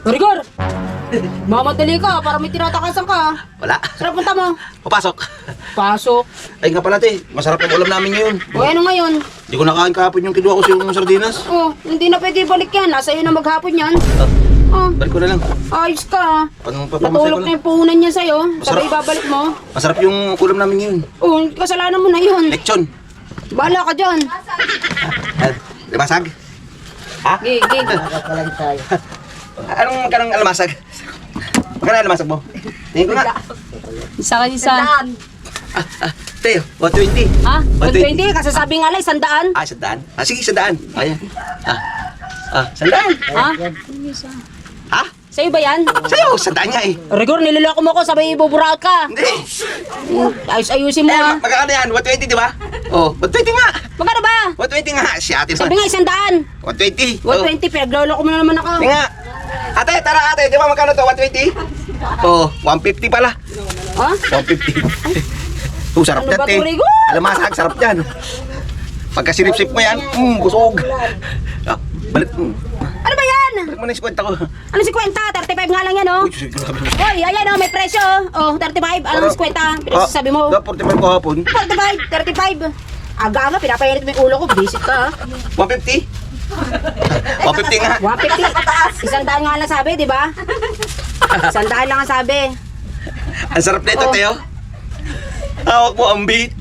Rigor! Mamadali ka, para may tinatakasan ka. Wala. Sarap punta mo. Papasok. Pasok. Ay nga pala, te. Masarap ang ulam namin ngayon. O ano ngayon? Hindi ko nakain kahapon yung kinuha ko sa yung sardinas. Oh, hindi na pwede balik yan. Nasa iyo na maghapon yan. Oh, Balik ko na lang. ayos ka. Papamasay Natulog ko na na. yung puhunan niya sa'yo. Masarap. Sabay babalik mo. Masarap yung ulam namin ngayon. Oh, kasalanan mo na yun. Lechon. Bahala ka dyan. Limasag. Ha? Gig, gig. Anong magkanong alamasag? Magkano alamasag mo? Tingin ko nga. Isa ka isa. Teo, 120. Ha? 120. 120? Kasasabi nga lang, 100. Ah, 100. Ah, sige, 100. Ayan. 100. Ha? Ha? Sa'yo ba yan? Sa'yo, 100 nga eh. Rigor, niloloko mo ko, sabay ibuburaot ka. Hindi. Ayusin mo ha. Magkano yan? 120, di ba? Oh, 120 nga. Magkano ba? 120 nga. Si ate Sabi nga, 100. 120. 120, pinagloloko mo na naman ako. Hindi nga. Ate, tara ate. Di ba magkano to? 120? Oh, 150 pala. Ha? 150. Sarap Ano yan, ba te. to, Rigo? Alamasag, sarap yan. Pagka sinip-sip mo yan, busog. Ah, balik mo. Ano ba yan? Balik mo na yung kwenta ko. Ano si kwenta? 35 nga lang yan, oh. Uy, sige, grabe. Hoy, ayan, oh, may presyo. Oh, 35. Ano si kwenta? Sabi mo. 45 ko hapon. 45, 35. Aga-aga, pinapayalit mo yung ulo ko. Visit ka, ha? 150? 150 nga. 150. 100 nga lang sabi, di ba? 100 lang ang sabi. Ang sarap na ito, Oh. Teo. Hawak mo ang beat.